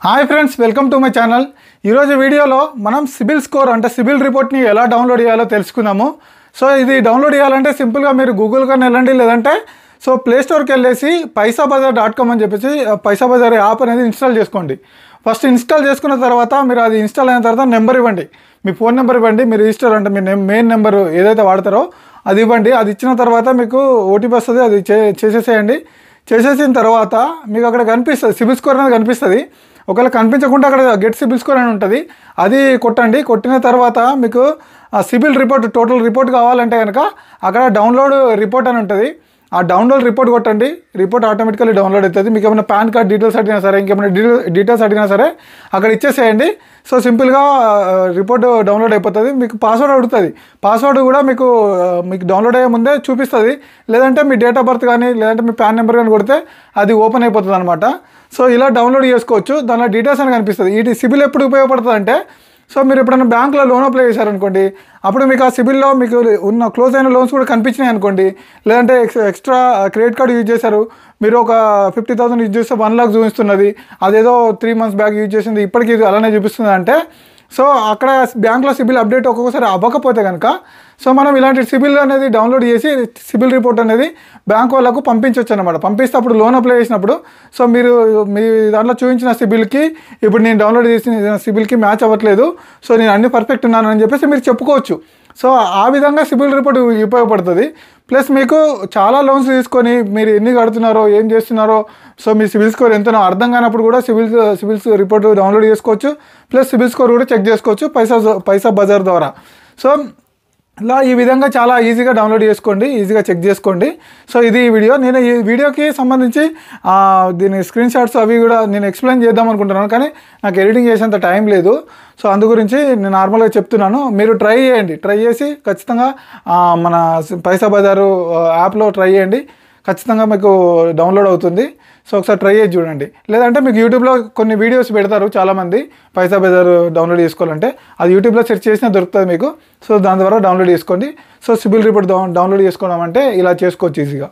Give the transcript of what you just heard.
Hi friends, welcome to my channel. ఈరోజు వీడియోలో మనం సిబిల్ స్కోర్ అంటే సిబిల్ రిపోర్ట్ని ఎలా డౌన్లోడ్ చేయాలో తెలుసుకుందాము. సో ఇది డౌన్లోడ్ చేయాలంటే సింపుల్గా మీరు గూగుల్ కానీ వెళ్ళండి, లేదంటే ప్లేస్టోర్కి వెళ్ళేసి paisabazar.com అని చెప్పేసి పైసాబజార్ యాప్ అనేది ఇన్స్టాల్ చేసుకోండి. ఫస్ట్ ఇన్స్టాల్ చేసుకున్న తర్వాత మీరు అది ఇన్స్టాల్ అయిన తర్వాత నెంబర్ ఇవ్వండి, మీ ఫోన్ నెంబర్ ఇవ్వండి. మీరు రిజిస్టర్ అంటే మీ మెయిన్ నెంబర్ ఏదైతే వాడతారో అది ఇవ్వండి. అది ఇచ్చిన తర్వాత మీకు ఓటీపీ వస్తుంది, అది చేసేసేయండి. చేసేసిన తర్వాత మీకు అక్కడ కనిపిస్తుంది సిబిల్ స్కోర్ అనేది కనిపిస్తుంది. ఒకవేళ కనిపించకుండా అక్కడ గెట్ సిబిల్ స్కోర్ అని ఉంటుంది, అది కొట్టండి. కొట్టిన తర్వాత మీకు ఆ సిబిల్ రిపోర్ట్ టోటల్ రిపోర్ట్ కావాలంటే కనుక అక్కడ డౌన్లోడ్ రిపోర్ట్ అని ఉంటుంది. ఆ డౌన్లోడ్ రిపోర్ట్ కొట్టండి, రిపోర్ట్ ఆటోమేటికల్లీ డౌన్లోడ్ అవుతుంది. మీకు ఏమైనా పాన్ కార్డ్ డీటెయిల్స్ అడిగినా సరే, ఇంకేమైనా డీటెయిల్స్ అడిగినా సరే అక్కడ ఇచ్చేసేయండి. సో సింపుల్గా రిపోర్ట్ డౌన్లోడ్ అయిపోతుంది. మీకు పాస్వర్డ్ అడుగుతుంది, పాస్వర్డ్ కూడా మీకు డౌన్లోడ్ అయ్యే ముందే చూపిస్తుంది. లేదంటే మీ డేట్ ఆఫ్ బర్త్ కానీ లేదంటే మీ పాన్ నెంబర్ కానీ కొడితే అది ఓపెన్ అయిపోతుంది అనమాట. సో ఇలా డౌన్లోడ్ చేసుకోవచ్చు. దానిలో డీటెయిల్స్ అని కనిపిస్తుంది. ఈ సిబిల్ ఎప్పుడు ఉపయోగపడుతుంది అంటే, సో మీరు ఎప్పుడైనా బ్యాంకులో లోన్ అప్లై చేశారనుకోండి, అప్పుడు మీకు ఆ సిబిల్లో మీకు ఉన్న క్లోజ్ అయిన లోన్స్ కూడా కనిపించినాయి అనుకోండి, లేదంటే ఎక్స్ట్రా క్రెడిట్ కార్డు యూజ్ చేశారు, మీరు ఒక 50,000 యూజ్ చేస్తే 1 lakh చూపిస్తున్నది, అదేదో 3 months బ్యాక్ యూజ్ చేసింది ఇప్పటికీ అలానే చూపిస్తుంది అంటే, సో అక్కడ బ్యాంక్లో సిబిల్ అప్డేట్ ఒక్కొక్కసారి అవ్వకపోతే కనుక సో మనం ఇలాంటి సిబిల్ అనేది డౌన్లోడ్ చేసి సిబిల్ రిపోర్ట్ అనేది బ్యాంక్ వాళ్ళకు పంపించవచ్చు అనమాట. పంపిస్తే అప్పుడు లోన్ అప్లై చేసినప్పుడు సో మీరు మీ దాంట్లో చూపించిన సిబిల్కి ఇప్పుడు నేను డౌన్లోడ్ చేసిన సిబిల్కి మ్యాచ్ అవ్వట్లేదు, సో నేను అన్ని పర్ఫెక్ట్ ఉన్నాను అని చెప్పేసి మీరు చెప్పుకోవచ్చు. సో ఆ విధంగా సిబిల్ రిపోర్ట్ ఉపయోగపడుతుంది. ప్లస్ మీకు చాలా లోన్స్ తీసుకొని మీరు ఎన్ని కడుతున్నారో ఏం చేస్తున్నారో, సో మీ సిబిల్ స్కోర్ ఎంతనో అర్థం కానప్పుడు కూడా సిబిల్ రిపోర్ట్ డౌన్లోడ్ చేసుకోవచ్చు. ప్లస్ సిబిల్ స్కోర్ కూడా చెక్ చేసుకోవచ్చు పైసాబజార్ ద్వారా. సో ఇలా ఈ విధంగా చాలా ఈజీగా డౌన్లోడ్ చేసుకోండి, ఈజీగా చెక్ చేసుకోండి. సో ఇది ఈ వీడియో. నేను ఈ వీడియోకి సంబంధించి దీని స్క్రీన్ షాట్స్ అవి కూడా నేను ఎక్స్ప్లెయిన్ చేద్దాం అనుకుంటున్నాను, కానీ నాకు ఎడిటింగ్ చేసేంత టైం లేదు. సో అందు గురించి నేను నార్మల్గా చెప్తున్నాను. మీరు ట్రై చేయండి, ట్రై చేసి ఖచ్చితంగా మన పైసాబజార్ యాప్లో ట్రై చేయండి, ఖచ్చితంగా మీకు డౌన్లోడ్ అవుతుంది. సో ఒకసారి ట్రై చేసి చూడండి. లేదంటే మీకు యూట్యూబ్లో కొన్ని వీడియోస్ పెడతారు చాలామంది పైసాబజార్ డౌన్లోడ్ చేసుకోవాలంటే, అది యూట్యూబ్లో సెర్చ్ చేసినా దొరుకుతుంది మీకు. సో దాని ద్వారా డౌన్లోడ్ చేసుకోండి. సో సిబిల్ రిపోర్ట్ డౌన్లోడ్ చేసుకోవడం అంటే ఇలా చేసుకోవచ్చు ఈజీగా.